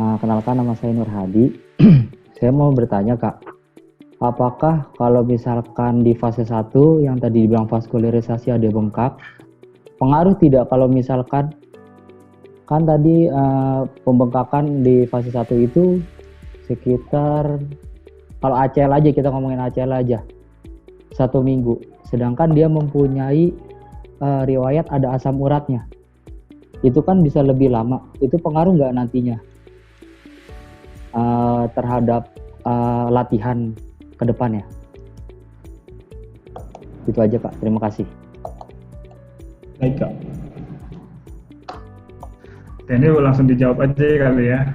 Kenalkan nama saya Nur Hadi. Saya mau bertanya Kak, apakah kalau misalkan di fase 1 yang tadi dibilang vaskularisasi ada bengkak, pengaruh tidak kalau misalkan kan tadi pembengkakan di fase 1 itu sekitar, kalau ACL aja, kita ngomongin ACL aja, 1 minggu, sedangkan dia mempunyai riwayat ada asam uratnya, itu kan bisa lebih lama. Itu pengaruh nggak nantinya terhadap latihan ke depannya? Itu aja Kak, terima kasih. Baik Kak, ini langsung dijawab aja kali ya.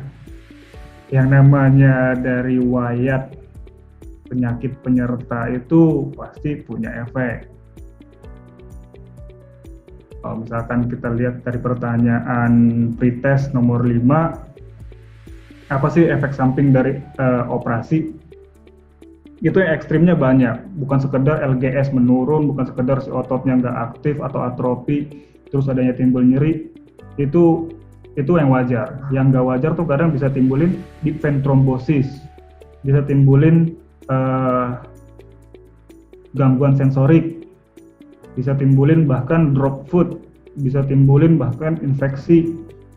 Yang namanya dari riwayat penyakit penyerta itu pasti punya efek. Kalau misalkan kita lihat dari pertanyaan pretest nomor 5, apa sih efek samping dari operasi? Itu yang ekstrimnya banyak, bukan sekedar LGS menurun, bukan sekedar si ototnya nggak aktif atau atrofi, terus adanya timbul nyeri, itu yang wajar. Yang nggak wajar tuh kadang bisa timbulin deep vein thrombosis, bisa timbulin gangguan sensorik, bisa timbulin bahkan drop foot, bisa timbulin bahkan infeksi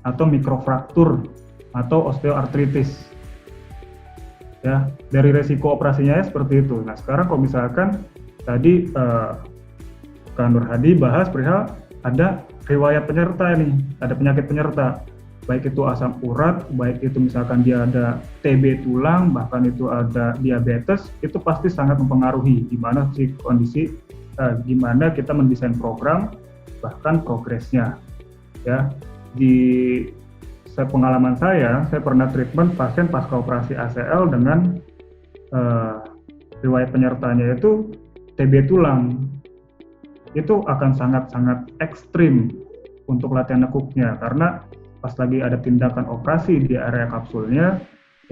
atau mikrofraktur atau osteoartritis. Ya, dari resiko operasinya ya seperti itu. Nah, sekarang kalau misalkan tadi Kak Nur Hadi bahas perihal ada riwayat penyerta nih, ada penyakit penyerta, baik itu asam urat, baik itu misalkan dia ada TB tulang, bahkan itu ada diabetes, itu pasti sangat mempengaruhi gimana sih kondisi, gimana kita mendesain program, bahkan progresnya. Ya, di pengalaman saya pernah treatment pasien pasca operasi ACL dengan riwayat penyertanya itu TB tulang. Itu akan sangat-sangat ekstrim untuk latihan nekuknya, karena pas lagi ada tindakan operasi di area kapsulnya,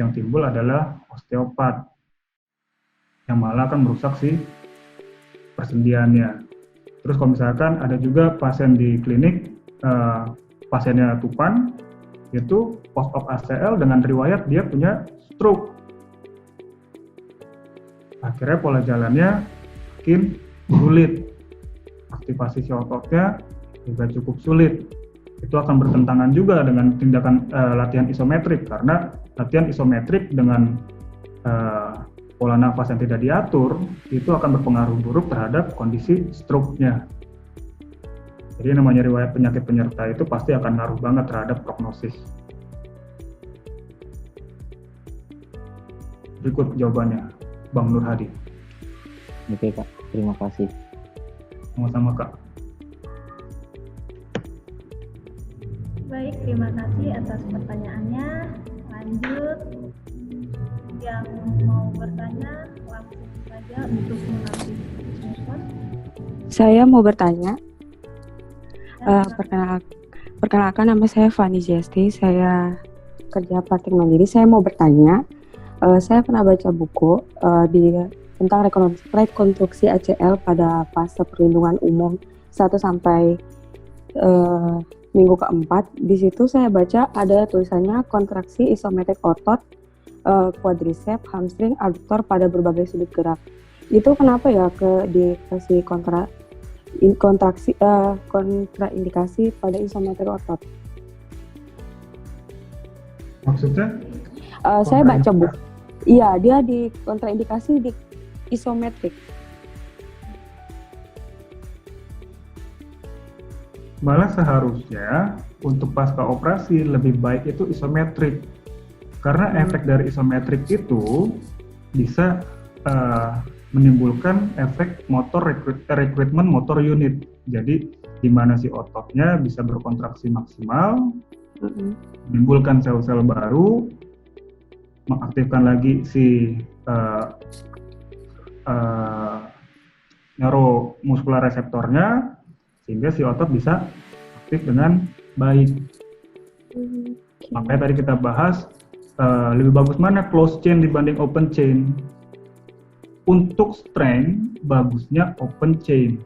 yang timbul adalah osteopat, yang malah akan merusak si persendiannya. Terus kalau misalkan ada juga pasien di klinik, pasiennya Tupan, itu post-op ACL dengan riwayat dia punya stroke. Akhirnya pola jalannya makin sulit, aktivasi si ototnya juga cukup sulit. Itu akan bertentangan juga dengan tindakan latihan isometrik, karena latihan isometrik dengan pola nafas yang tidak diatur itu akan berpengaruh buruk terhadap kondisi stroke-nya. Jadi namanya riwayat penyakit penyerta itu pasti akan ngaruh banget terhadap prognosis. Berikut jawabannya, Bang Nur Hadi. Oke Kak, terima kasih. Sama-sama Kak. Baik, terima kasih atas pertanyaannya. Lanjut, yang mau bertanya langsung saja untuk mengambil mikrofon. Saya mau bertanya. Perkenalkan, nama saya Fani Jesti, saya kerja praktik mandiri. Saya mau bertanya, saya pernah baca buku tentang rekonstruksi ACL pada fase perlindungan umum 1 sampai minggu keempat. Di situ saya baca ada tulisannya kontraksi isometrik otot, quadriceps, hamstring, adduktor pada berbagai sudut gerak. Itu kenapa ya dikasih kontraindikasi pada isometrik otot? Maksudnya? Saya baca buku. Iya, dia di kontraindikasi di isometrik. Malah seharusnya untuk pasca operasi lebih baik itu isometrik, karena efek dari isometrik itu bisa menimbulkan efek motor recruitment motor unit. Jadi di mana si ototnya bisa berkontraksi maksimal, menimbulkan sel-sel baru, mengaktifkan lagi si neuromuskular reseptornya, sehingga si otot bisa aktif dengan baik. Makanya tadi kita bahas lebih bagus mana closed chain dibanding open chain. Untuk strength bagusnya open chain.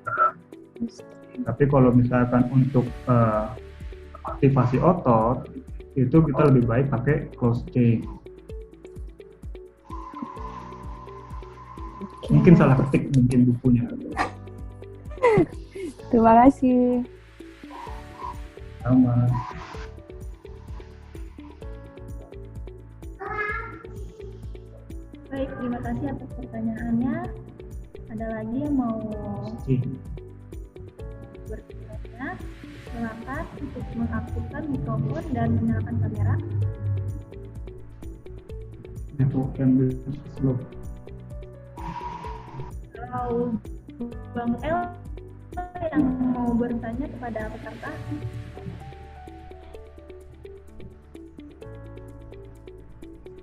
Tapi kalau misalkan untuk aktivasi otot itu kita lebih baik pakai close chain. Mungkin salah ketik mungkin bukunya. Terima kasih. Sama. Baik, terima kasih atas pertanyaannya. Ada lagi yang mau bertanya? Silakan untuk mengaktifkan mikrofon dan menyalakan kamera. Network yang slow. Kalau Bang El yang mau bertanya kepada peserta,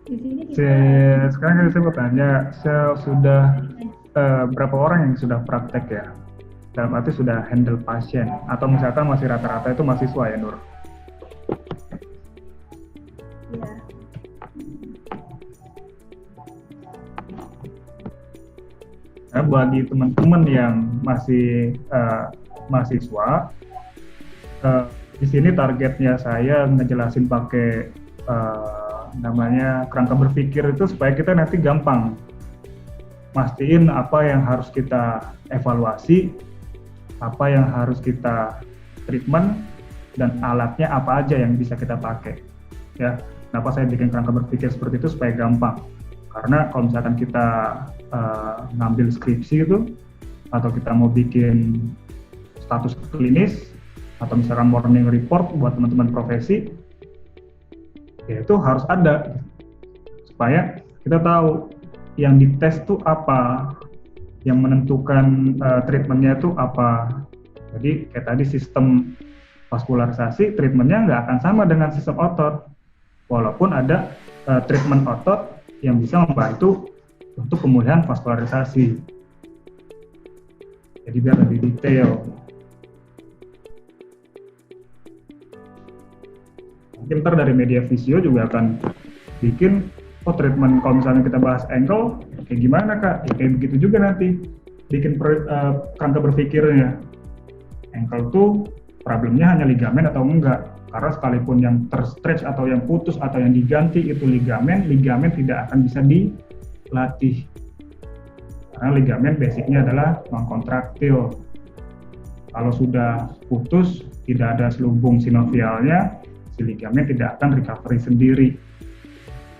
di sini kita Sekarang saya mau tanya, sudah berapa orang yang sudah praktek ya? Dalam arti sudah handle pasien, atau misalkan masih rata-rata itu mahasiswa ya, Nur? ya, Nah, bagi teman-teman yang masih mahasiswa, di sini targetnya saya ngejelasin pakai namanya kerangka berpikir itu supaya kita nanti gampang mastiin apa yang harus kita evaluasi, apa yang harus kita treatment, dan alatnya apa aja yang bisa kita pakai. Ya, kenapa saya bikin kerangka berpikir seperti itu supaya gampang? Karena kalau misalkan kita ngambil skripsi itu, atau kita mau bikin status klinis, atau misalkan morning report buat teman-teman profesi, ya itu harus ada supaya kita tahu yang dites tuh apa, yang menentukan treatmentnya itu apa. Jadi kayak tadi sistem vaskularisasi, treatmentnya nggak akan sama dengan sistem otot, walaupun ada treatment otot yang bisa membantu untuk pemulihan vaskularisasi. Jadi biar lebih detail. Mungkin ntar dari media visio juga akan bikin, treatment kalau misalnya kita bahas ankle, kayak gimana Kak? Ya kayak begitu juga nanti, bikin kerangka berpikirnya. Ankle tuh problemnya hanya ligamen atau enggak? Karena sekalipun yang terstretch atau yang putus atau yang diganti itu ligamen tidak akan bisa dilatih. Karena ligamen basicnya adalah mengkontraktil. Kalau sudah putus, tidak ada selubung sinovialnya, si ligamen tidak akan recovery sendiri.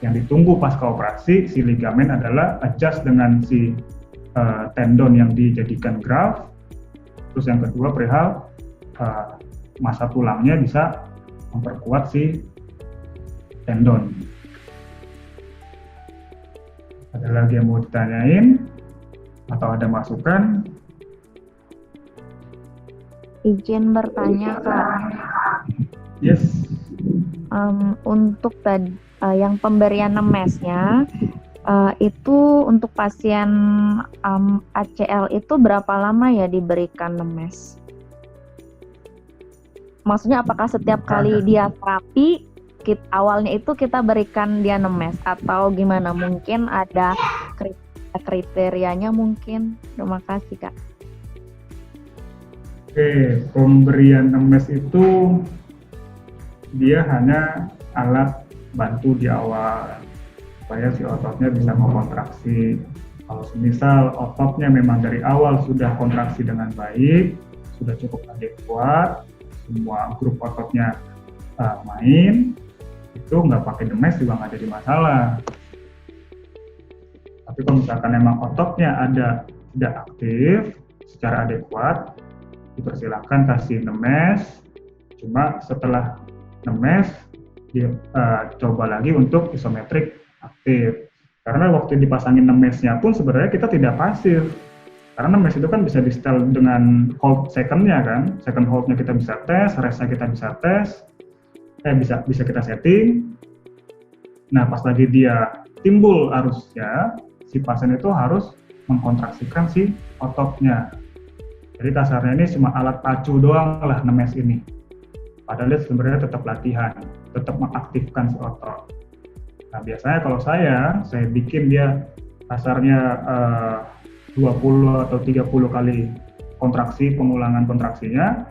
Yang ditunggu pasca operasi, si ligamen adalah adjust dengan si tendon yang dijadikan graft. Terus yang kedua perihal massa tulangnya bisa memperkuat si tendon. Ada lagi yang mau ditanyain atau ada masukan? Izin bertanya Kak. Yes. Untuk tadi yang pemberian nemesnya itu untuk pasien ACL itu berapa lama ya diberikan nemes? Maksudnya apakah setiap kali dia terapi awalnya itu kita berikan dia nemes atau gimana? Mungkin ada kriterianya mungkin. Terima kasih Kak. Oke, pemberian nemes itu dia hanya alat bantu di awal supaya si ototnya bisa mengontraksi. Kalau semisal ototnya memang dari awal sudah kontraksi dengan baik, sudah cukup adekuat, semua grup ototnya main, itu nggak pakai nemes juga nggak jadi masalah. Tapi kalau misalkan memang ototnya tidak aktif secara adekuat, dipersilakan kasih nemes. Cuma setelah nemes, coba lagi untuk isometrik aktif. Karena waktu dipasangin nemesnya pun sebenarnya kita tidak pasif. Karena nemes itu kan bisa di-setel dengan hold second-nya kan. Second hold-nya kita bisa tes, rest-nya kita bisa tes, bisa kita setting. Nah, pas lagi dia timbul arusnya, si pasien itu harus mengkontraksikan si ototnya. Jadi kasarnya ini cuma alat pacu doang lah nemes ini. Padahal dia sebenarnya tetap latihan, tetap mengaktifkan si otot. Nah, biasanya kalau saya bikin dia kasarnya 20 atau 30 kali kontraksi, pengulangan kontraksinya.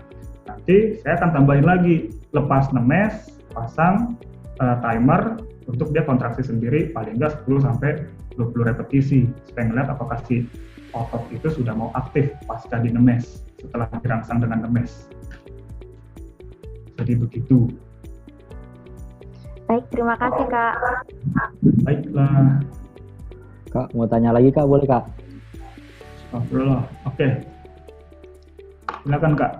Nanti saya akan tambahin lagi, lepas nemes, pasang, timer untuk dia kontraksi sendiri paling nggak 10 sampai 20 repetisi supaya ngeliat apakah si otot itu sudah mau aktif pasca dinemes setelah dirangsang dengan nemes. Jadi begitu. Baik, terima kasih Kak. Baiklah. Kak, mau tanya lagi Kak, boleh Kak? Astagfirullah. Oke. Silakan Kak.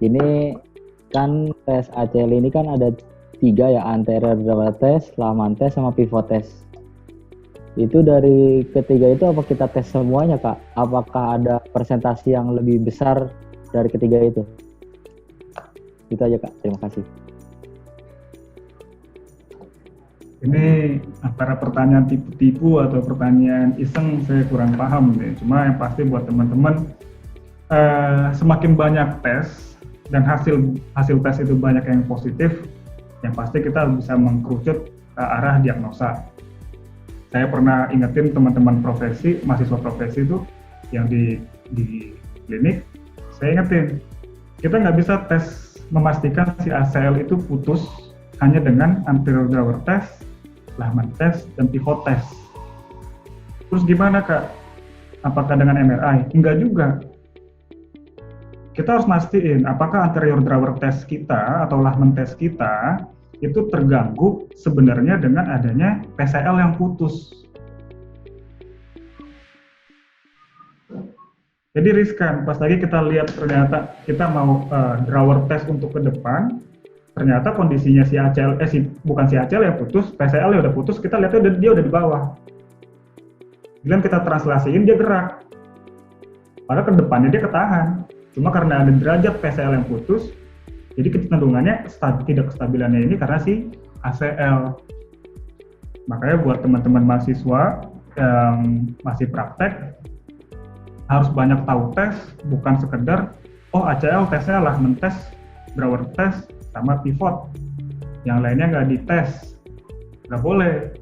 Ini kan tes ACL ini kan ada 3 ya, anterior drawer test, Lehmann test, sama pivot test. Itu dari ketiga itu apa kita tes semuanya Kak? Apakah ada presentasi yang lebih besar dari ketiga itu? Itu aja Kak, terima kasih. Ini antara pertanyaan tipu-tipu atau pertanyaan iseng saya kurang paham nih. Cuma yang pasti buat teman-teman, semakin banyak tes dan hasil tes itu banyak yang positif, yang pasti kita bisa mengkerucut ke arah diagnosa. Saya pernah ingetin teman-teman profesi, mahasiswa profesi itu yang di klinik, saya ingetin, kita nggak bisa tes memastikan si ACL itu putus hanya dengan anterior drawer test, Lehmann test, dan pivot test. Terus gimana Kak? Apakah dengan MRI? Enggak juga. Kita harus mastiin apakah anterior drawer test kita atau Lehmann test kita itu terganggu sebenarnya dengan adanya PCL yang putus. Jadi riskan, pas lagi kita lihat ternyata kita mau drawer test untuk ke depan, ternyata kondisinya si ACL, bukan si ACL yang putus, PCL yang udah putus, kita lihatnya dia udah di bawah. Kemudian kita translasiin, dia gerak. Padahal ke depannya dia ketahan. Cuma karena ada derajat PCL yang putus, jadi kecenderungannya tidak kestabilannya ini karena si ACL. Makanya buat teman-teman mahasiswa yang masih praktek, harus banyak tahu tes, bukan sekedar, oh ACL tesnya lah mentes, drawer test, sama pivot. Yang lainnya nggak dites. Nggak boleh.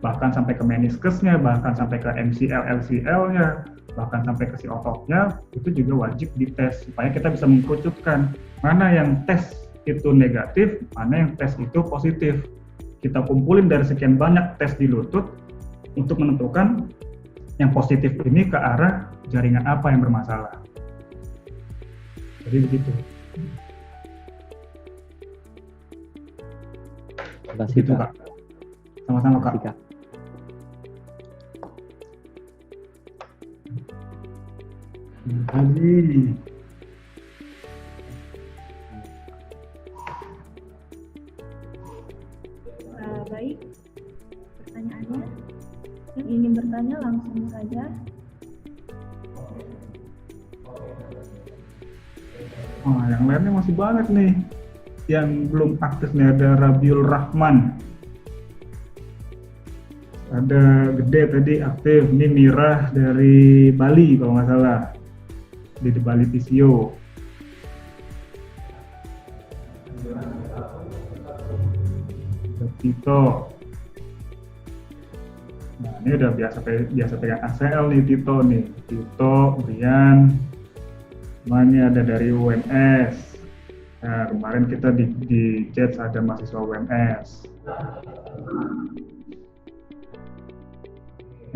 Bahkan sampai ke meniskusnya, bahkan sampai ke MCL, LCL-nya, bahkan sampai ke si ototnya, itu juga wajib dites supaya kita bisa mengkerucutkan mana yang tes itu negatif, mana yang tes itu positif. Kita kumpulin dari sekian banyak tes di lutut untuk menentukan yang positif ini ke arah jaringan apa yang bermasalah. Jadi begitu. Terima kasih Begitu, Kak. Sama-sama Terima kasih, Kak. Kak. Jadi Baik, pertanyaannya. Yang ingin bertanya langsung saja. Oh, yang lainnya masih banyak nih. Yang belum aktif nih ada Rabiul Rahman. Ada Gede tadi aktif. Ini Mirah dari Bali kalau nggak salah. Di Bali Visio. Tito. Nah, ini udah biasa pegang ACL nih Tito nih. Tito, Brian. Ini ada dari UMS. Nah, kemarin kita di chat ada mahasiswa UMS.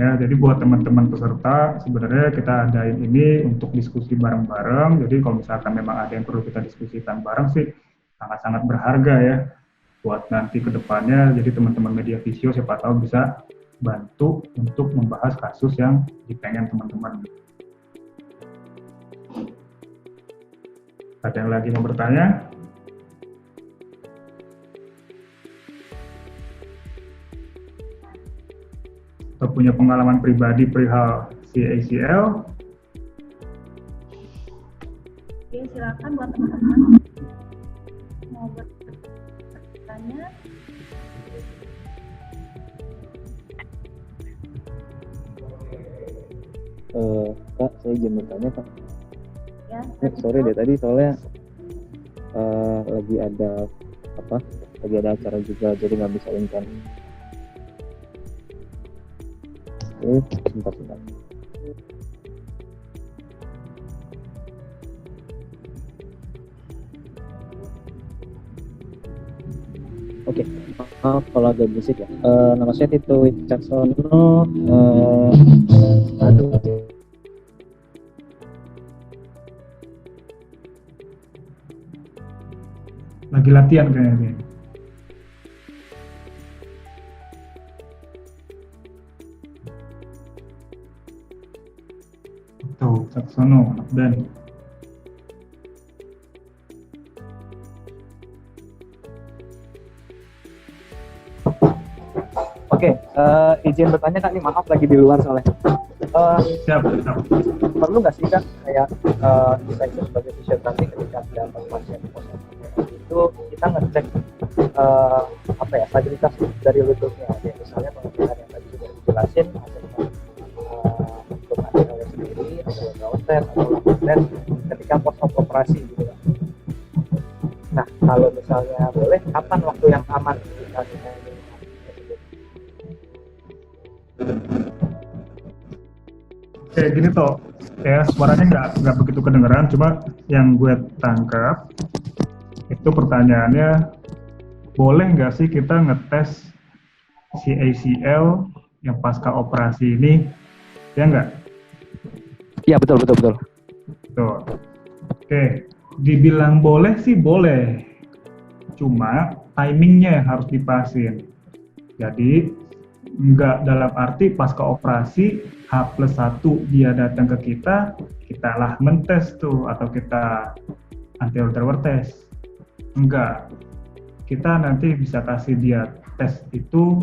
Ya, jadi buat teman-teman peserta, sebenarnya kita adain ini untuk diskusi bareng-bareng. Jadi kalau misalkan memang ada yang perlu kita diskusikan bareng sih, sangat-sangat berharga ya. Buat nanti ke depannya, jadi teman-teman media visio siapa tahu bisa bantu untuk membahas kasus yang dipengen teman-teman. Ada yang lagi mau bertanya? Atau punya pengalaman pribadi perihal CACL? Oke, silakan buat teman-teman mau bertanya. Kak, saya izin bertanya Kak. Ya, Sorry deh tadi soalnya lagi ada acara juga jadi nggak bisa inkan. Sebentar. Oke, maaf kalau agak berisik ya. Nama saya Tito Wicaksono. Aduh, Lagi latihan kayaknya. Tuh, Saksono, dan oke, izin bertanya Kak, nih maaf lagi di luar soalnya. siap. Perlu nggak sih Kak kayak kita itu sebagai fisioterapi ketika dapat pasien itu kita ngecek apa ya stabilitas dari lututnya, ya, misalnya pengertian yang tadi sudah dijelasin untuk ACL sendiri atau gawat tes atau lapis tes ketika post operasi gitu kan. Nah kalau misalnya boleh, kapan waktu yang aman kita tersebut? Kayak gini toh, kayak suaranya nggak begitu kedengeran, cuma yang gue tangkap itu pertanyaannya, boleh nggak sih kita ngetes si ACL yang pasca operasi ini, ya nggak? Iya betul. Tuh. Oke, dibilang boleh sih boleh, cuma timingnya yang harus dipasin. Jadi nggak dalam arti pasca operasi H+1 dia datang ke kita lah mentes tuh, atau kita anti-ultrasound test. Enggak, kita nanti bisa kasih dia tes itu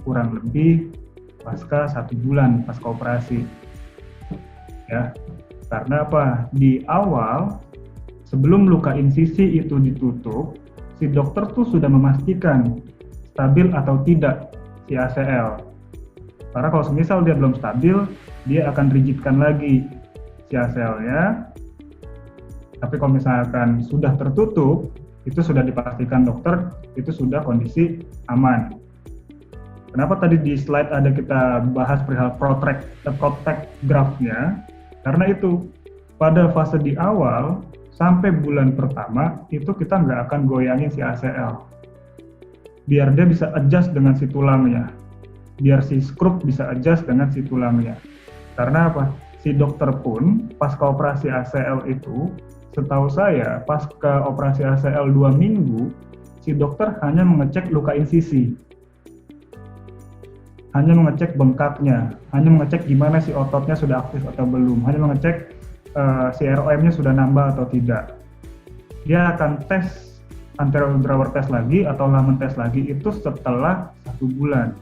kurang lebih pasca 1 bulan pasca operasi. Ya, karena apa? Di awal sebelum luka insisi itu ditutup, si dokter tuh sudah memastikan stabil atau tidak si ACL. Karena kalau semisal dia belum stabil, dia akan rigidkan lagi si ACL-nya. Tapi kalau misalkan sudah tertutup, itu sudah dipastikan dokter, itu sudah kondisi aman. Kenapa tadi di slide ada kita bahas perihal protect graft-nya? Karena itu, pada fase di awal, sampai bulan pertama, itu kita nggak akan goyangin si ACL. Biar dia bisa adjust dengan si tulangnya. Biar si scrub bisa adjust dengan si tulangnya. Karena apa? Si dokter pun pasca operasi ACL itu, setahu saya pasca operasi ACL 2 minggu, si dokter hanya mengecek luka insisi. Hanya mengecek bengkaknya, hanya mengecek gimana si ototnya sudah aktif atau belum, hanya mengecek si ROM-nya sudah nambah atau tidak. Dia akan tes anterior drawer test lagi atau Lamen test lagi itu setelah 1 bulan.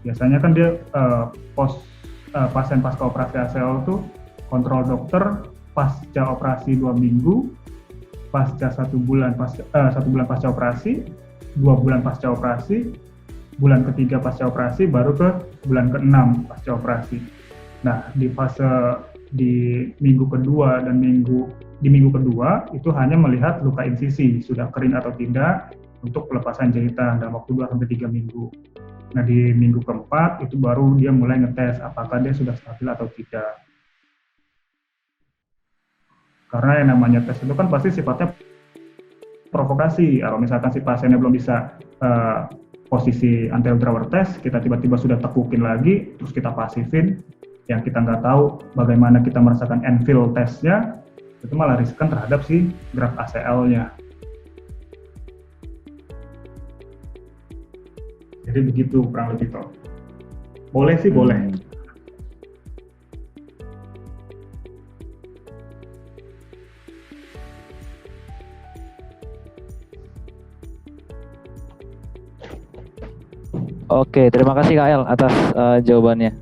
Biasanya kan dia pasien pasca operasi ACL itu kontrol dokter pasca operasi 2 minggu, pasca 1 bulan pasca operasi, 2 bulan pasca operasi, bulan ketiga pasca operasi, baru ke bulan ke-6 pasca operasi. Nah, di minggu kedua dan di minggu kedua itu hanya melihat luka insisi sudah kering atau tidak untuk pelepasan jahitan dalam waktu 2-3 minggu. Nah, di minggu keempat itu baru dia mulai ngetes apakah dia sudah stabil atau tidak. Karena yang namanya tes itu kan pasti sifatnya provokasi. Kalau misalkan si pasiennya belum bisa posisi anterior drawer test, kita tiba-tiba sudah tekukin lagi, terus kita pasifin, yang kita nggak tahu bagaimana kita merasakan end-fill testnya, itu malah riskan terhadap si graft ACL-nya. Jadi begitu kurang lebih toh. Boleh sih boleh. Oke, terima kasih Kak El atas jawabannya.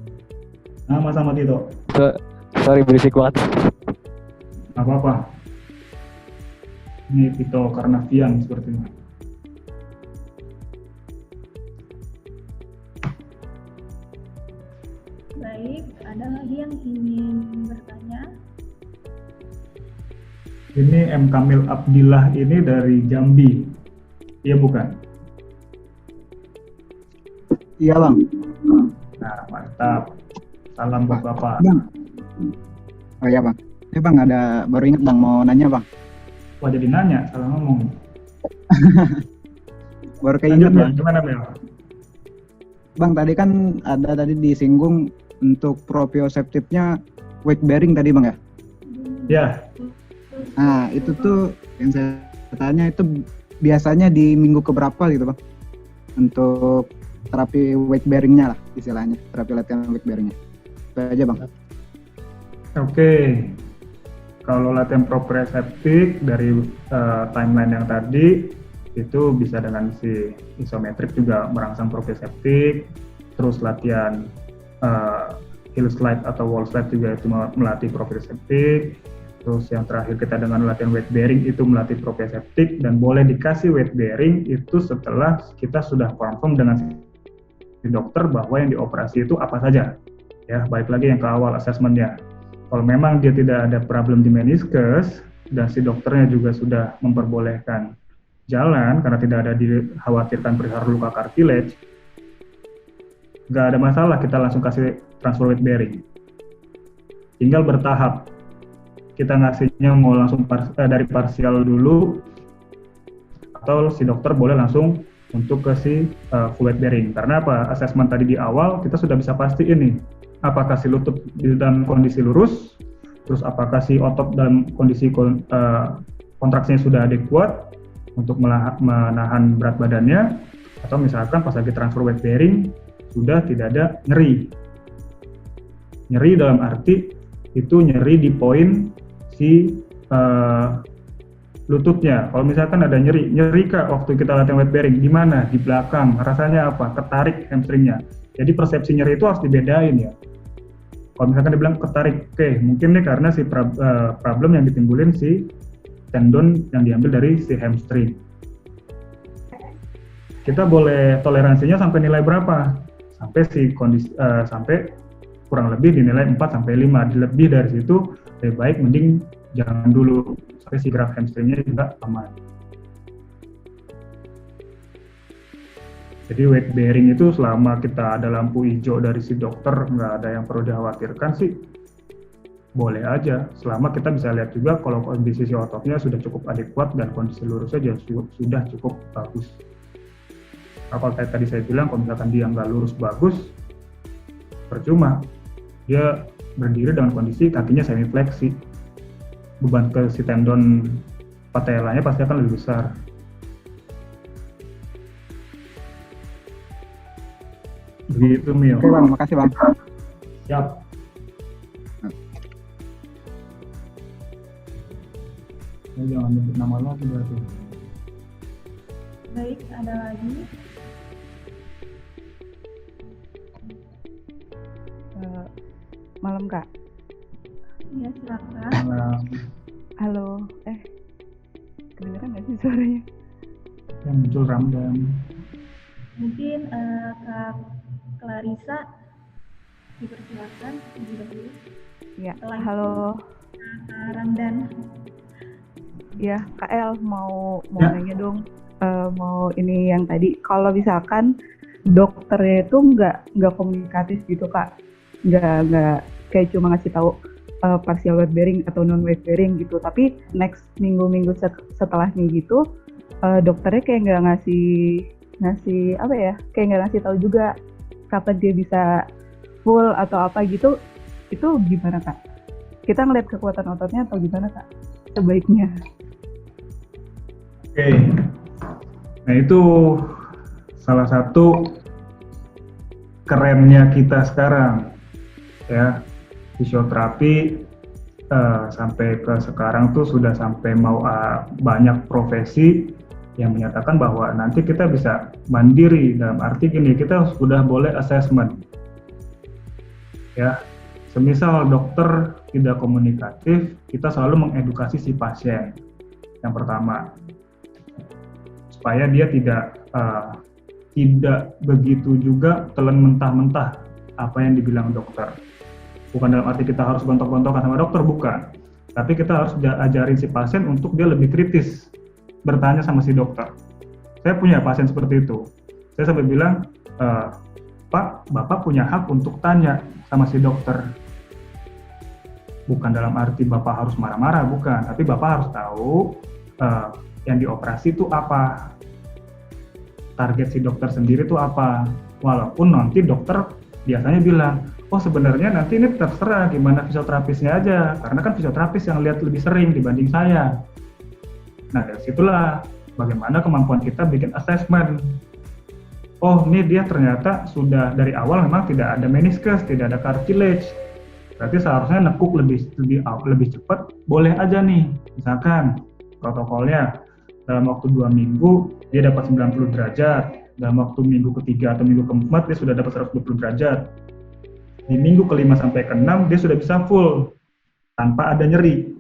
Sama-sama Tito. Sorry berisik banget. Nggak apa-apa. Ini Tito Karnavian sepertinya. Baik, ada lagi yang ingin bertanya? Ini M. Kamil Abdillah ini dari Jambi. Iya bukan? Iya Bang. Nah, mantap. Salam buat Bapak. Bang. Oh iya Bang. Ini Bang ada baru ingat Bang mau nanya Bang. Wah jadi nanya, salah ngomong. baru Lanjut keinget Mil, Bang. gimana Mil? Bang, tadi kan ada tadi disinggung untuk proprioceptifnya weight bearing tadi Bang ya. Ya, Nah, itu tuh yang saya tanya itu biasanya di minggu keberapa gitu Bang? Untuk terapi weight bearingnya lah istilahnya, terapi latihan weight bearingnya. Itu aja Bang. oke. Kalau latihan proprioceptif dari timeline yang tadi itu bisa dengan si isometrik juga merangsang proprioceptif, terus latihan hill slide atau wall slide juga itu melatih proprioceptif, terus yang terakhir kita dengan latihan weight bearing itu melatih proprioceptif, dan boleh dikasih weight bearing itu setelah kita sudah confirm dengan si dokter bahwa yang dioperasi itu apa saja. Ya, balik lagi yang ke awal assessment-nya. Kalau memang dia tidak ada problem di meniscus dan si dokternya juga sudah memperbolehkan jalan karena tidak ada dikhawatirkan perihal luka cartilage, nggak ada masalah, kita langsung kasih transfer weight bearing. Tinggal bertahap. Kita ngasihnya mau langsung dari parsial dulu, atau si dokter boleh langsung untuk ke si full weight bearing. Karena apa? Assessment tadi di awal kita sudah bisa pastiin nih, apakah si lutut dalam kondisi lurus, terus apakah si otot dalam kondisi kontraksinya sudah adekuat untuk menahan berat badannya, atau misalkan pas lagi transfer weight bearing sudah tidak ada nyeri. Nyeri dalam arti itu nyeri di poin si lututnya. Kalau misalkan ada nyeri kak waktu kita latihan weight bearing, di mana? Di belakang. Rasanya apa? Ketarik hamstringnya. Jadi persepsi nyeri itu harus dibedain ya. Kalau misalkan dibilang ketarik, oke, mungkin nih karena si problem yang ditimbulin si tendon yang diambil dari si hamstring. Kita boleh toleransinya sampai nilai berapa? Sampai si kondisi sampai kurang lebih dinilai 4 sampai 5. Lebih dari situ lebih baik mending jangan dulu, sampai si gerak hamstringnya juga aman. Jadi weight bearing itu selama kita ada lampu hijau dari si dokter, nggak ada yang perlu dikhawatirkan sih, boleh aja. Selama kita bisa lihat juga kalau kondisi si ototnya sudah cukup adekuat dan kondisi lurusnya sudah cukup bagus. Nah, kalau tadi saya bilang kalau misalkan dia nggak lurus bagus, percuma. Dia berdiri dengan kondisi kakinya semi fleksi, beban ke si tendon patellanya pasti akan lebih besar. Begitu Mil. Oke Bang, makasih Bang. Siap. Jangan nyebut nama lagi berarti. Baik, ada lagi. Malam Kak. Ya, silakan. Halo. Kedengeran nggak sih suaranya? Yang muncul Ramdan. Mungkin Kak Clarissa dipersilakan terlebih dahulu. Ya. Setelah Halo. Kak Ramdan. Ya, Kak El mau Ya. nanya dong. Mau ini yang tadi. Kalau misalkan dokternya itu nggak komunikatif gitu Kak. Nggak kayak cuma ngasih tahu partial weight bearing atau non weight bearing gitu, tapi next minggu setelahnya gitu dokternya kayak nggak ngasih apa ya, kayak nggak ngasih tahu juga kapan dia bisa full atau apa gitu. Itu gimana Kak? Kita ngeliat kekuatan ototnya atau gimana Kak sebaiknya? Oke. Nah itu salah satu kerennya kita sekarang ya, fisioterapi sampai ke sekarang tuh sudah sampai mau banyak profesi yang menyatakan bahwa nanti kita bisa mandiri, dalam arti gini, kita sudah boleh assessment ya. Semisal dokter tidak komunikatif, kita selalu mengedukasi si pasien yang pertama supaya dia tidak begitu juga telan mentah-mentah apa yang dibilang dokter. Bukan dalam arti kita harus gontok-gontokan sama dokter, bukan. Tapi kita harus ajarin si pasien untuk dia lebih kritis bertanya sama si dokter. Saya punya pasien seperti itu. Saya sampai bilang, Pak, Bapak punya hak untuk tanya sama si dokter. Bukan dalam arti Bapak harus marah-marah, bukan. Tapi Bapak harus tahu yang dioperasi itu apa. target si dokter sendiri itu apa. Walaupun nanti dokter biasanya bilang, oh sebenarnya nanti ini terserah gimana fisioterapisnya aja, karena kan fisioterapis yang lihat lebih sering dibanding saya. Nah dari situlah bagaimana kemampuan kita bikin assessment. Oh ini dia ternyata sudah dari awal memang tidak ada meniscus, tidak ada cartilage. Berarti seharusnya nekuk lebih cepat, boleh aja nih. Misalkan protokolnya dalam waktu 2 minggu dia dapat 90 derajat, dalam waktu minggu ketiga atau minggu keempat dia sudah dapat 120 derajat. Di minggu ke-5 sampai ke-6 dia sudah bisa full tanpa ada nyeri,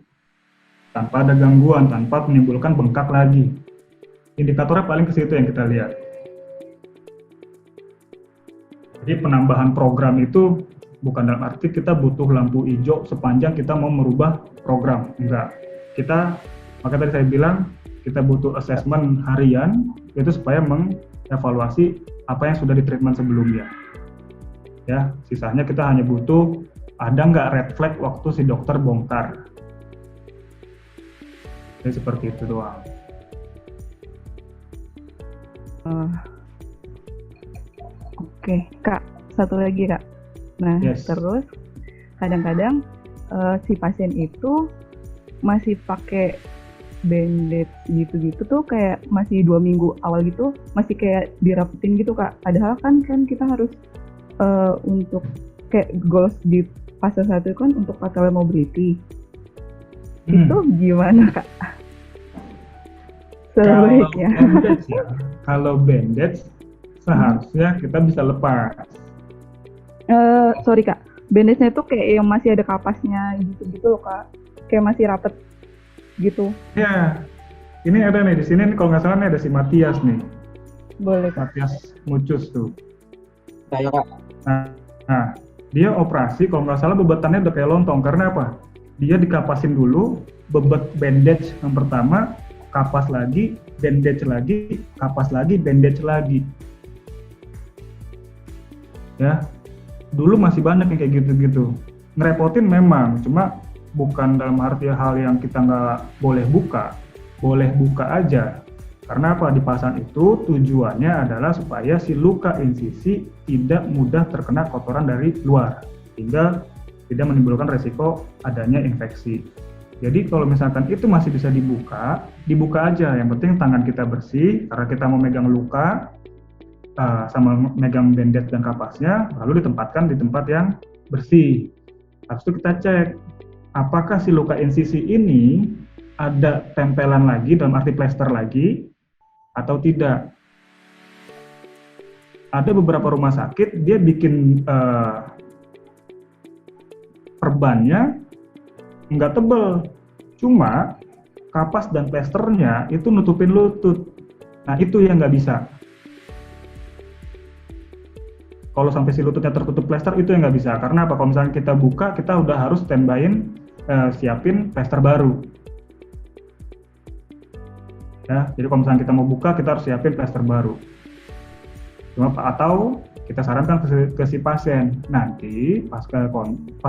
tanpa ada gangguan, tanpa menimbulkan bengkak lagi. Indikatornya paling ke situ yang kita lihat. Jadi penambahan program itu bukan dalam arti kita butuh lampu hijau sepanjang kita mau merubah program, enggak. Maka tadi saya bilang kita butuh assessment harian itu supaya mengevaluasi apa yang sudah di treatment sebelumnya. Ya, sisanya kita hanya butuh ada nggak red flag waktu si dokter bongkar. Jadi seperti itu doang. Oke, Kak, satu lagi Kak. Nah, Yes. terus kadang-kadang si pasien itu masih pakai bandage gitu-gitu tuh kayak masih 2 minggu awal gitu masih kayak dirapetin gitu Kak. Padahal kan kita harus untuk kayak goals di fase 1 kan untuk patellar mobility. Itu gimana Kak? Sebaiknya. Kalau bandage seharusnya kita bisa lepas. Sorry Kak, bandage-nya tuh kayak yang masih ada kapasnya gitu-gitu loh Kak. Kayak masih rapet gitu. Ya, ini ada nih di sini nih, kalau nggak salah nih ada si Matias nih. Boleh Kak. Matias Mucus tuh. Saya Kak. Nah, dia operasi kalau nggak salah bebetannya udah kayak lontong. Karena apa? Dia dikapasin dulu, bebet bandage yang pertama, kapas lagi, bandage lagi, kapas lagi, bandage lagi. Ya, dulu masih banyak yang kayak gitu-gitu. Ngerepotin memang, cuma bukan dalam arti hal yang kita nggak boleh buka aja. Karena apa? Dipasang itu tujuannya adalah supaya si luka insisi tidak mudah terkena kotoran dari luar, sehingga tidak menimbulkan resiko adanya infeksi. Jadi kalau misalkan itu masih bisa dibuka aja. Yang penting tangan kita bersih, karena kita mau megang luka, sama megang bandage dan kapasnya, lalu ditempatkan di tempat yang bersih. Habis itu kita cek, apakah si luka insisi ini ada tempelan lagi, dalam arti plester lagi, atau tidak. Ada beberapa rumah sakit, dia bikin perbannya nggak tebel, cuma kapas dan plesternya itu nutupin lutut. Nah itu yang nggak bisa. Kalau sampai si lututnya tertutup plester itu yang nggak bisa. Karena apa? Kalau misalnya kita buka, kita udah harus standby-in, siapin plester baru. Ya, jadi kalau misalnya kita mau buka, kita harus siapin plester baru. Atau kita sarankan ke si pasien, nanti pas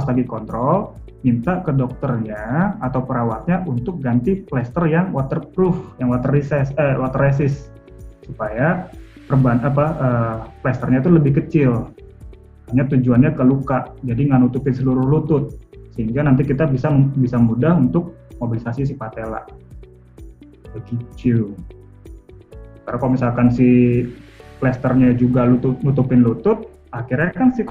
lagi kontrol, minta ke dokternya atau perawatnya untuk ganti plester yang waterproof, yang water resist, supaya plesternya itu lebih kecil. Hanya tujuannya ke luka, jadi nggak nutupin seluruh lutut, sehingga nanti kita bisa mudah untuk mobilisasi si patella. Begitu. Karena kalau misalkan si plesternya juga nutupin lutut, akhirnya kan si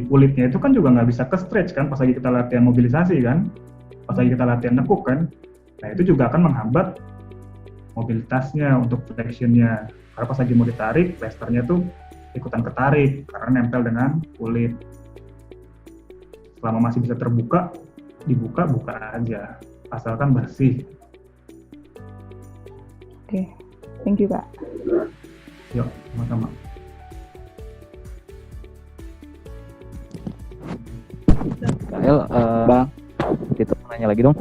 kulitnya itu kan juga nggak bisa ke stretch kan pas lagi kita latihan mobilisasi kan, pas lagi kita latihan nekuk kan. Nah itu juga akan menghambat mobilitasnya untuk flexionnya. Karena pas lagi mau ditarik, plesternya tuh ikutan ketarik karena nempel dengan kulit. Selama masih bisa terbuka, buka aja, asalkan bersih. Oke, thank you Kak. Yuk, sama-sama. Kael, Bang, Tito mau nanya lagi dong.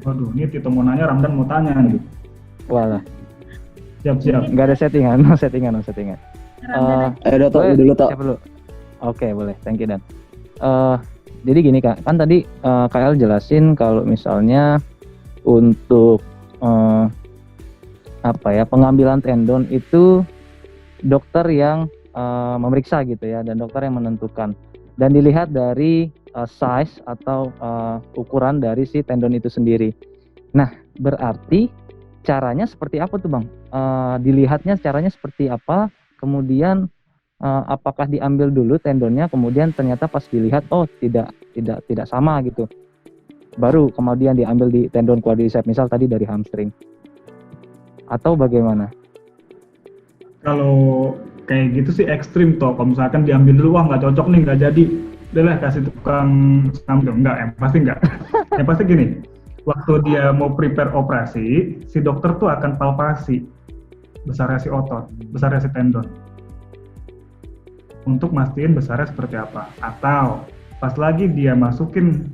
Waduh, ini Tito mau nanya, Ramdan mau tanya nih. Walah, Siap. nggak ada settingan, no settingan. Dulu Tok. Siapa dulu? Oke, boleh, thank you Dan. Jadi gini Kak, kan tadi Kael jelasin kalau misalnya untuk pengambilan tendon itu dokter yang memeriksa gitu ya, dan dokter yang menentukan, dan dilihat dari size atau ukuran dari si tendon itu sendiri. Nah, berarti caranya seperti apa tuh Bang? Dilihatnya caranya seperti apa? Kemudian apakah diambil dulu tendonnya, kemudian ternyata pas dilihat tidak sama gitu, baru kemudian diambil di tendon quadriceps, misal tadi dari hamstring, atau bagaimana? Kalau kayak gitu sih ekstrim toh. Kalau misalkan diambil dulu, wah nggak cocok nih, nggak jadi, udah lah kasih tukang senam tuh. Enggak, pasti enggak. Yang pasti gini, waktu dia mau prepare operasi, si dokter tuh akan palpasi besarnya si otot, besarnya si tendon, untuk mastiin besarnya seperti apa. Atau pas lagi dia masukin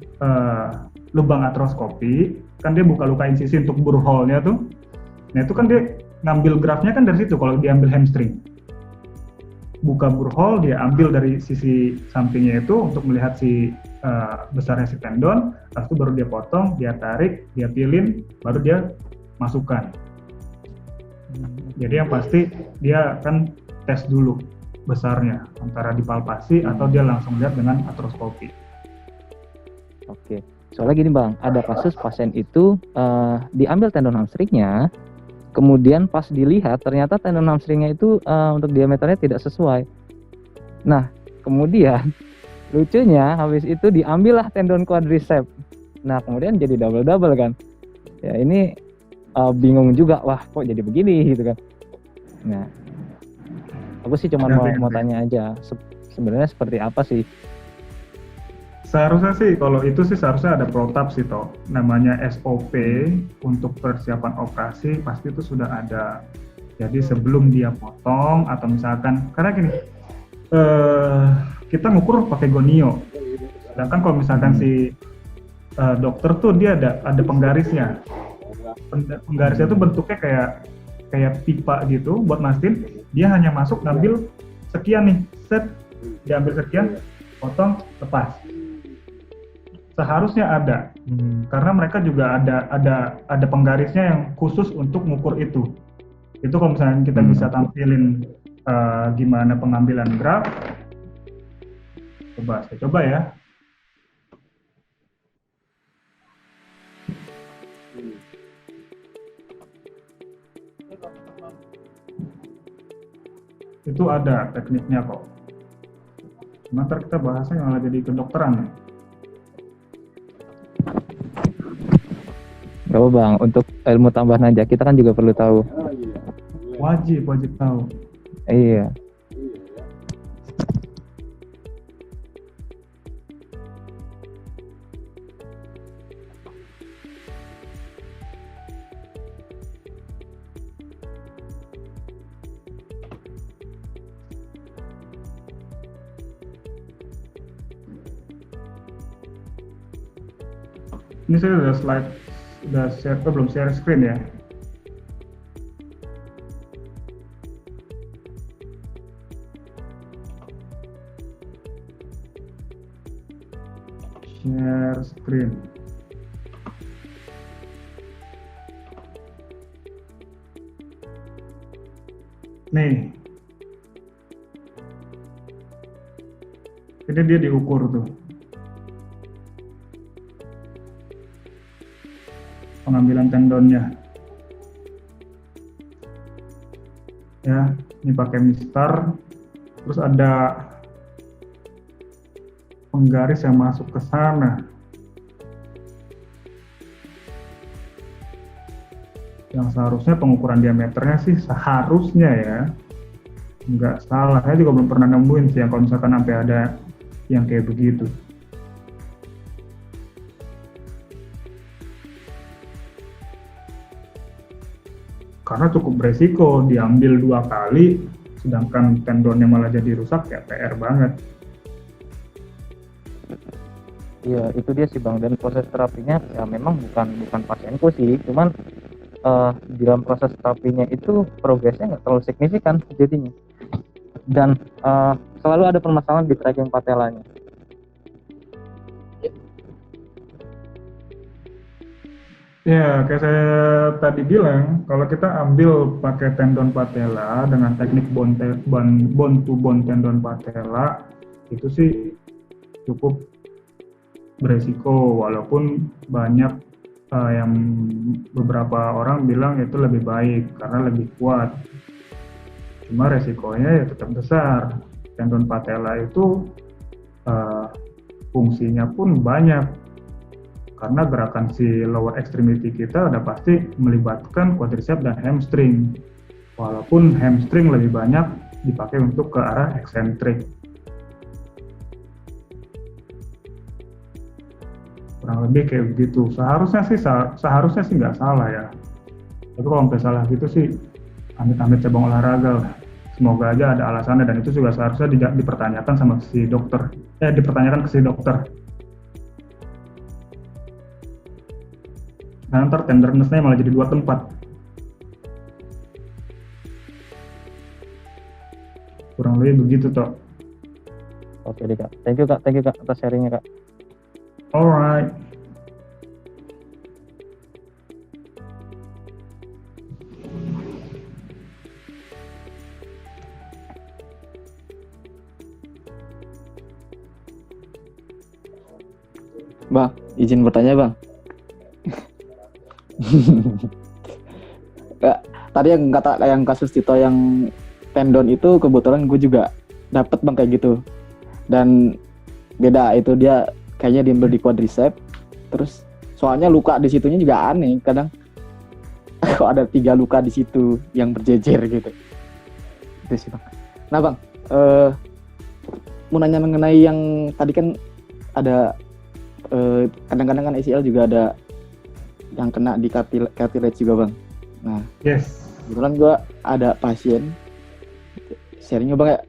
lubang artroskopi, kan dia buka luka insisi untuk bore hole-nya tuh. Nah itu kan dia ngambil grafnya kan dari situ. Kalau diambil hamstring, buka bore hole, dia ambil dari sisi sampingnya itu untuk melihat si besarnya si tendon. Lalu baru dia potong, dia tarik, dia pilin, baru dia masukkan. Jadi yang pasti dia kan tes dulu besarnya, antara dipalpasi atau dia langsung lihat dengan artroskopi. Oke, soalnya gini Bang, ada kasus pasien itu diambil tendon hamstringnya, kemudian pas dilihat ternyata tendon hamstringnya itu untuk diameternya tidak sesuai. Nah, kemudian lucunya habis itu diambillah tendon quadriceps. Nah, kemudian jadi double kan. Ya ini bingung juga, wah kok jadi begini gitu kan. Nah, aku sih cuma mau tanya aja, sebenarnya seperti apa sih? Seharusnya sih kalau itu sih seharusnya ada protap sih toh, namanya SOP untuk persiapan operasi pasti itu sudah ada. Jadi sebelum dia potong atau misalkan, karena gini, kita ngukur pakai gonio, sedangkan kalau misalkan si dokter tuh dia ada penggarisnya. Penggarisnya tuh bentuknya kayak pipa gitu, buat mastiin dia hanya masuk ngambil sekian nih, set, diambil sekian, potong, lepas. Seharusnya ada, karena mereka juga ada penggarisnya yang khusus untuk mengukur itu. Itu kalau misalnya kita bisa tampilin gimana pengambilan graf, saya coba ya. Itu ada tekniknya kok. Cuma ntar kita bahasnya malah jadi kedokteran. Gak apa Bang, untuk ilmu tambahan aja, kita kan juga perlu tahu. Wajib tahu. Iya. Ini saya udah share, belum share screen ya. Share screen. Nih. Ini dia diukur tuh. Pengambilan tendonnya. Ya, ini pakai mistar. Terus ada penggaris yang masuk ke sana. Yang seharusnya pengukuran diameternya sih seharusnya ya, nggak salah. Saya juga belum pernah nemuin sih yang kalau misalkan sampai ada yang kayak begitu. Karena cukup beresiko diambil 2 kali, sedangkan tendonnya malah jadi rusak, ya PR banget. Iya, itu dia sih Bang, dan proses terapinya ya memang bukan pasienku sih, cuman dalam proses terapinya itu progresnya nggak terlalu signifikan jadinya, dan selalu ada permasalahan di tracking patelanya. Ya, kayak saya tadi bilang, kalau kita ambil pakai tendon patella dengan teknik bone to bone tendon patella, itu sih cukup beresiko, walaupun banyak yang beberapa orang bilang itu lebih baik karena lebih kuat. Cuma resikonya ya tetap besar. Tendon patella itu fungsinya pun banyak. Karena gerakan si lower extremity kita udah pasti melibatkan quadricep dan hamstring. Walaupun hamstring lebih banyak dipakai untuk ke arah eksentrik. Kurang lebih kayak begitu. Seharusnya sih nggak salah ya. Tapi kalau sampai salah gitu sih, amit-amit cabang olahraga lah. Semoga aja ada alasannya, dan itu juga seharusnya dipertanyakan sama si dokter. Dipertanyakan ke si dokter. Nah, ntar tenderness-nya malah jadi 2 tempat. Kurang lebih begitu, Tok. Oke deh Kak. Thank you Kak atas sharingnya Kak. Alright. Bang, izin bertanya Bang. Tadi yang kata yang kasus Tito yang tendon itu kebetulan gue juga dapet Bang kayak gitu. Dan beda itu, dia kayaknya diambil di quadricep. Terus soalnya luka di situnya juga aneh, kadang kok ada 3 luka di situ yang berjejer gitu. Itu sih Bang. Nah Bang, mau nanya mengenai yang tadi kan ada kadang-kadang kan ACL juga ada yang kena di cartilage juga Bang. Nah, yes. Kebetulan gue ada pasien sharingnya Bang ya.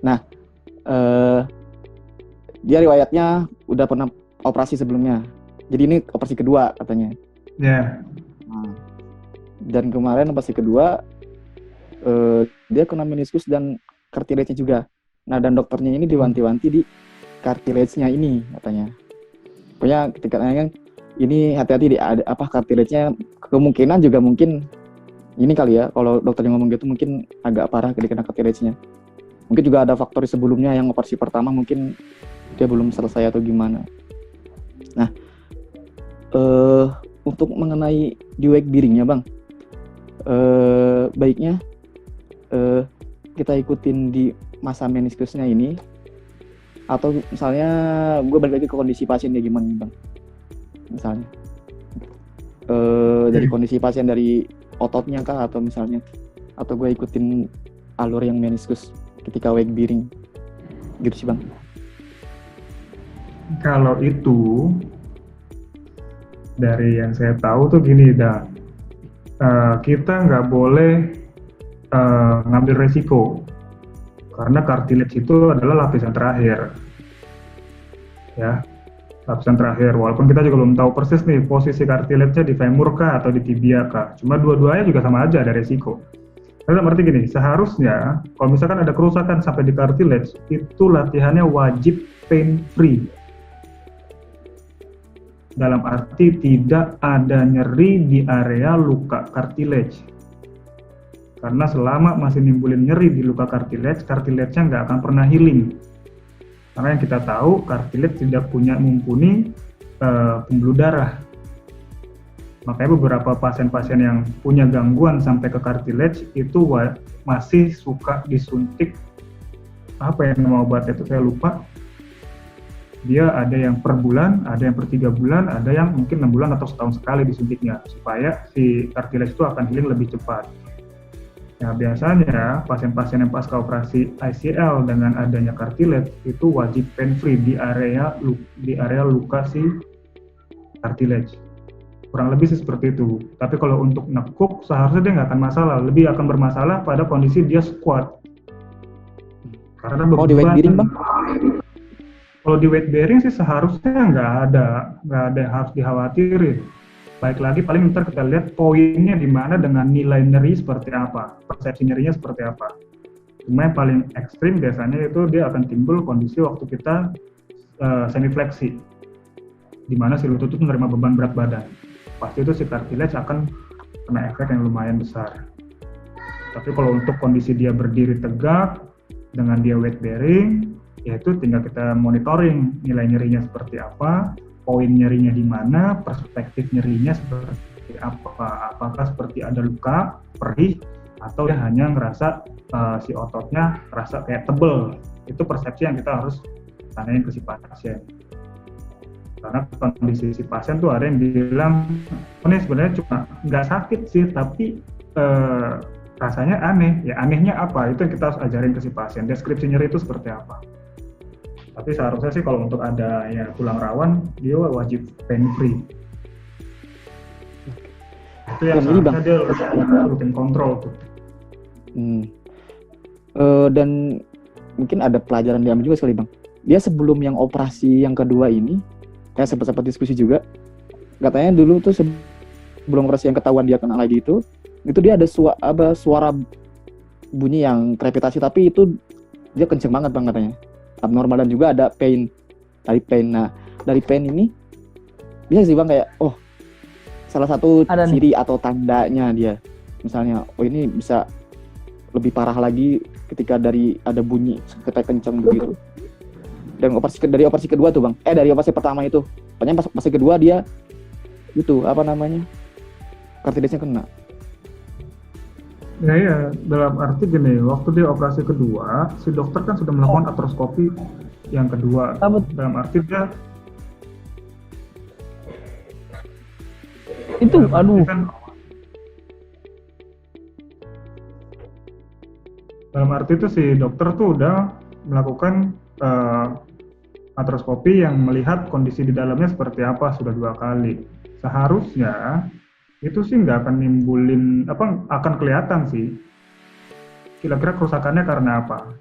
Nah, dia riwayatnya udah pernah operasi sebelumnya. Jadi ini operasi kedua katanya. Ya. Yeah. Nah, dan kemarin operasi kedua dia kena meniskus dan cartilage-nya juga. Nah, dan dokternya ini diwanti-wanti di cartilage-nya ini katanya. Pokoknya ketika nanya kan, ini hati-hati di cartilage-nya, kemungkinan juga mungkin ini kali ya, kalau dokternya ngomong gitu mungkin agak parah kena cartilage-nya. Mungkin juga ada faktor sebelumnya yang operasi pertama mungkin dia belum selesai atau gimana. Nah, untuk mengenai di weight bearing-nya Bang, baiknya kita ikutin di masa meniskusnya ini, atau misalnya gue balik lagi ke kondisi pasien dia gimana nih Bang, misalnya dari kondisi pasien dari ototnya kah, atau misalnya atau gue ikutin alur yang meniskus ketika weight bearing gitu sih Bang. Kalau itu dari yang saya tahu tuh gini dah, kita nggak boleh ngambil resiko. Karena cartilage itu adalah lapisan terakhir, ya, lapisan terakhir. Walaupun kita juga belum tahu persis nih posisi cartilage-nya di femur kah atau di tibia kah. Cuma dua-duanya juga sama aja ada resiko. Karena berarti gini, seharusnya kalau misalkan ada kerusakan sampai di cartilage, itu latihannya wajib pain free. Dalam arti tidak ada nyeri di area luka cartilage. Karena selama masih nimbulin nyeri di luka cartilage-nya nggak akan pernah healing. Karena yang kita tahu, cartilage tidak mumpuni pembuluh darah. Makanya beberapa pasien-pasien yang punya gangguan sampai ke cartilage itu masih suka disuntik, apa yang nama obat itu saya lupa. Dia ada yang per bulan, ada yang per 3 bulan, ada yang mungkin 6 bulan atau setahun sekali disuntiknya, supaya si cartilage itu akan healing lebih cepat. Nah, biasanya pasien-pasien yang pasca operasi ACL dengan adanya cartilage itu wajib pain free di area luka si cartilage. Kurang lebih seperti itu. Tapi kalau untuk nekuk seharusnya dia nggak akan masalah, lebih akan bermasalah pada kondisi dia squat. Karena di weight bearing Bang? Kalau di weight bearing sih seharusnya nggak ada yang harus dikhawatirin. Baik lagi paling ntar kita lihat poinnya di mana dengan nilai nyeri seperti apa, persepsi nyerinya seperti apa. Cuma yang paling ekstrim biasanya itu dia akan timbul kondisi waktu kita semifleksi, di mana si lutut itu menerima beban berat badan. pasti itu si cartilage akan kena efek yang lumayan besar. Tapi kalau untuk kondisi dia berdiri tegak dengan dia weight bearing, yaitu tinggal kita monitoring nilai nyerinya seperti apa, poin nyerinya di mana, perspektif nyerinya seperti apa, apakah seperti ada luka, perih, atau dia hanya ngerasa si ototnya rasa kayak tebel. Itu persepsi yang kita harus tanyain ke si pasien. Karena kondisi si pasien tuh ada yang bilang, ini sebenarnya cuma nggak sakit sih, tapi rasanya aneh. Ya anehnya apa? Itu yang kita harus ajarin ke si pasien. Deskripsi nyeri itu seperti apa. Tapi seharusnya sih kalau untuk ada ya tulang rawan, dia wajib pain free. Itu yang seharusnya dia rutin kontrol tuh. Dan mungkin ada pelajaran diambil juga sekali Bang. Dia sebelum yang operasi yang kedua ini, kayak sempat diskusi juga, katanya dulu tuh sebelum operasi yang ketahuan dia kena lagi itu dia ada suara bunyi yang krepitasi, tapi itu dia kenceng banget Bang katanya, abnormal, dan juga ada pain. Nah dari pain ini bisa sih Bang kayak salah satu ciri atau tandanya dia, misalnya ini bisa lebih parah lagi ketika dari ada bunyi ketika kenceng begitu. Dan dari operasi kedua tuh Bang, dari operasi pertama itu, pokoknya pas operasi kedua dia itu cartilage-nya kena. Ya, dalam arti gini, waktu dia operasi kedua, si dokter kan sudah melakukan artroskopi yang kedua. Dalam arti dia itu, dalam arti itu si dokter tuh udah melakukan artroskopi yang melihat kondisi di dalamnya seperti apa sudah 2 kali. Seharusnya itu sih nggak akan nimbulin akan kelihatan sih kira-kira kerusakannya karena apa.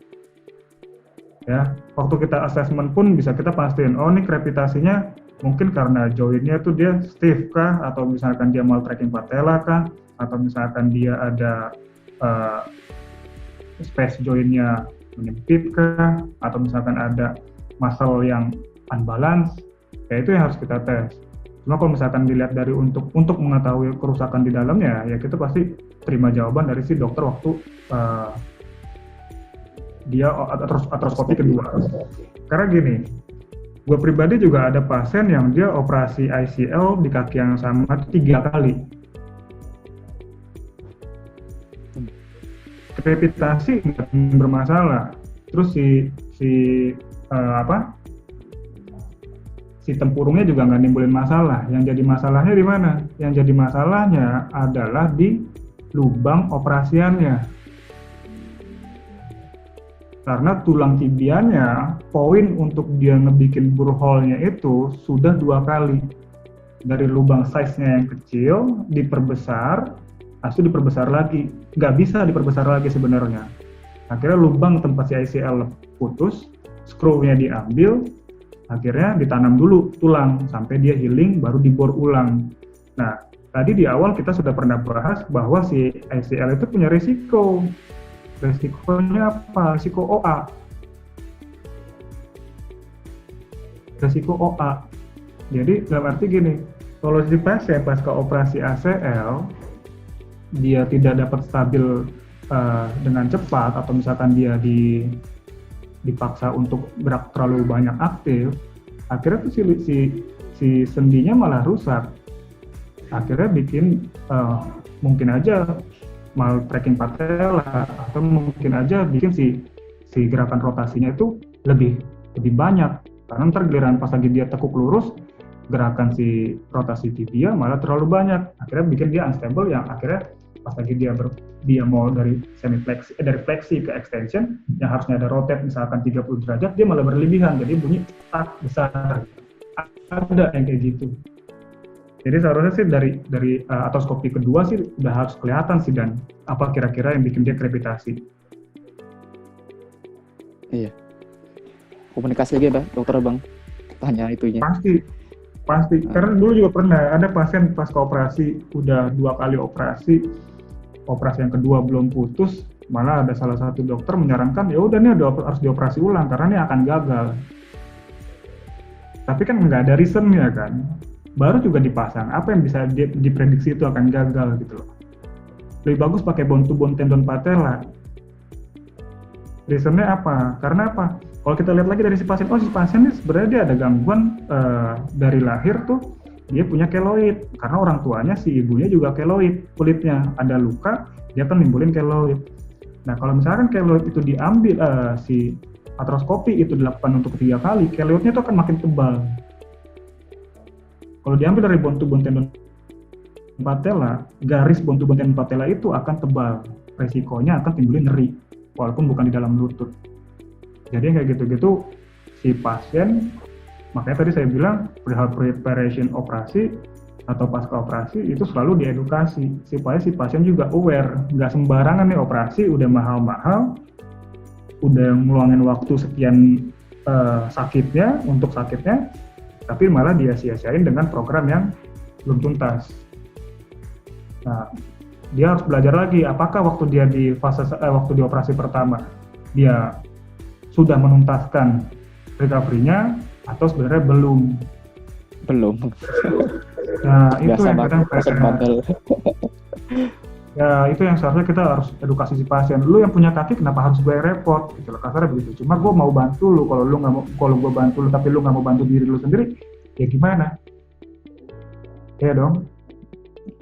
Ya, waktu kita assessment pun bisa kita pastiin, ini krepitasinya mungkin karena jointnya tuh dia stiff kah, atau misalkan dia maltracking patella kah, atau misalkan dia ada space jointnya menyempit kah, atau misalkan ada muscle yang unbalance. Ya itu yang harus kita tes. Cuma kalau misalkan dilihat dari untuk mengetahui kerusakan di dalamnya, ya kita pasti terima jawaban dari si dokter waktu dia artroskopi kedua. Karena gini, gue pribadi juga ada pasien yang dia operasi ICL di kaki yang sama 3 kali. Krepitasi nggak bermasalah. Terus si tempurungnya juga nggak nimbulin masalah. Yang jadi masalahnya di mana? Yang jadi masalahnya adalah di lubang operasiannya. Karena tulang tibianya, poin untuk dia ngebikin burhole-nya itu sudah 2 kali. Dari lubang size-nya yang kecil, diperbesar, itu diperbesar lagi. Nggak bisa diperbesar lagi sebenarnya. Akhirnya lubang tempat si ICL putus, screw-nya diambil, akhirnya ditanam dulu tulang sampai dia healing, baru dibor ulang. Nah, tadi di awal kita sudah pernah bahas bahwa si ICL itu punya risiko. Risikonya apa? Risiko OA. Risiko OA. Jadi dalam arti gini, kalau si pasien pasca operasi ACL dia tidak dapat stabil dengan cepat, atau misalkan dia dipaksa untuk gerak terlalu banyak aktif, akhirnya tuh si sendinya malah rusak. Akhirnya bikin mungkin aja maltracking patella, atau mungkin aja bikin si gerakan rotasinya itu lebih banyak. Karena ntar giliran pas lagi dia tekuk lurus, gerakan si rotasi tibia malah terlalu banyak. Akhirnya bikin dia unstable, yang akhirnya pas lagi dia mau dari dari fleksi ke extension, yang harusnya ada rotate misalkan 30 derajat, dia malah berlebihan, jadi bunyi besar. Ada yang kayak gitu. Jadi seharusnya sih dari artroskopi kedua sih udah harus kelihatan sih, dan apa kira-kira yang bikin dia krepitasi. Iya. Komunikasi lagi ya, dokter Bang. Tanya itunya. Pasti. Karena dulu juga pernah ada pasien pasca operasi udah 2 kali operasi yang kedua belum putus, malah ada salah satu dokter menyarankan ya udah nih harus dioperasi ulang karena ini akan gagal. Tapi kan nggak ada reasonnya kan. baru juga dipasang. Apa yang bisa diprediksi itu akan gagal gitu loh. Lebih bagus pakai bone to bone tendon patella. Reasonnya apa? Karena apa? Kalau kita lihat lagi dari si pasien, si pasien ini sebenarnya dia ada gangguan dari lahir tuh, dia punya keloid. Karena orang tuanya, si ibunya juga keloid, kulitnya ada luka, dia akan nimbulin keloid. Nah, kalau misalkan keloid itu diambil, si artroskopi itu dilakukan untuk 3 kali, keloidnya itu akan makin tebal. Kalau diambil dari bone to bone tendon patella, garis bone to bone tendon patella itu akan tebal. Resikonya akan timbulin nyeri, walaupun bukan di dalam lutut. Jadi kayak gitu-gitu si pasien, makanya tadi saya bilang perihal preparation operasi atau pasca operasi itu selalu diedukasi supaya si pasien juga aware, nggak sembarangan nih operasi udah mahal-mahal, udah ngeluangin waktu sekian sakitnya, tapi malah dia sia-siain dengan program yang belum tuntas. Nah, dia harus belajar lagi apakah waktu dia di fase waktu di operasi pertama dia sudah menuntaskan recovery-nya atau sebenarnya belum. Nah, itu biasa yang kadang ya itu yang seharusnya kita harus edukasi si pasien. Lu yang punya kaki kenapa harus gue repot gitu loh, kasarnya begitu. Cuma gue mau bantu lu, kalau lu nggak mau, kalau gue bantu lu tapi lu nggak mau bantu diri lu sendiri, ya gimana? Ya dong.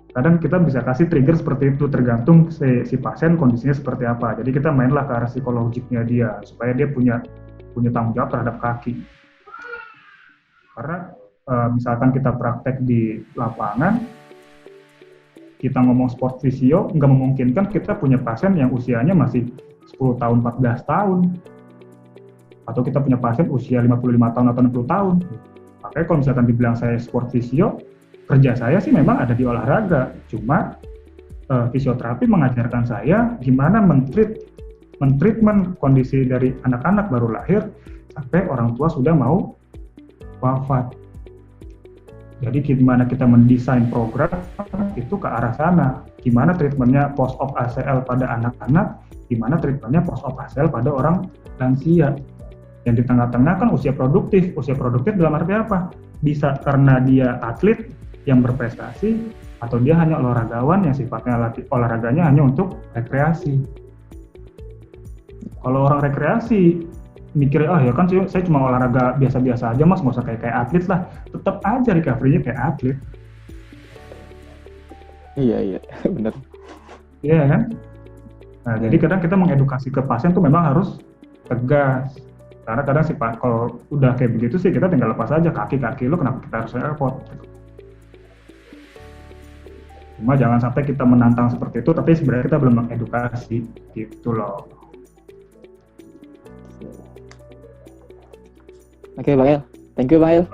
Kadang kita bisa kasih trigger seperti itu tergantung si pasien kondisinya seperti apa. Jadi kita mainlah ke arah psikologiknya dia supaya dia punya tanggung jawab terhadap kaki. Karena misalkan kita praktek di lapangan, kita ngomong sport fisio, nggak memungkinkan kita punya pasien yang usianya masih 10 tahun, 14 tahun. Atau kita punya pasien usia 55 tahun atau 60 tahun. Makanya kalau misalkan dibilang saya sport fisio, kerja saya sih memang ada di olahraga. Cuma fisioterapi mengajarkan saya gimana mentreatment kondisi dari anak-anak baru lahir sampai orang tua sudah mau wafat. Jadi gimana kita mendesain program itu ke arah sana. Gimana treatmentnya post-op ACL pada anak-anak, gimana treatmentnya post-op ACL pada orang lansia. Yang di tengah-tengah kan usia produktif. Usia produktif dalam arti apa? Bisa karena dia atlet yang berprestasi, atau dia hanya olahragawan yang sifatnya olahraganya hanya untuk rekreasi. Kalau orang rekreasi, mikirnya, ya kan saya cuma olahraga biasa-biasa aja mas, nggak usah kayak atlet lah. Tetap aja recovery-nya kayak atlet. Iya, benar. Iya kan? Nah, jadi kadang kita mengedukasi ke pasien tuh memang harus tegas. Karena kadang kalau udah kayak begitu sih kita tinggal lepas aja kaki-kaki lu, kenapa kita harus repot? Cuma jangan sampai kita menantang seperti itu, tapi sebenarnya kita belum mengedukasi gitu loh. Oke, Bang El. Thank you, Bang El.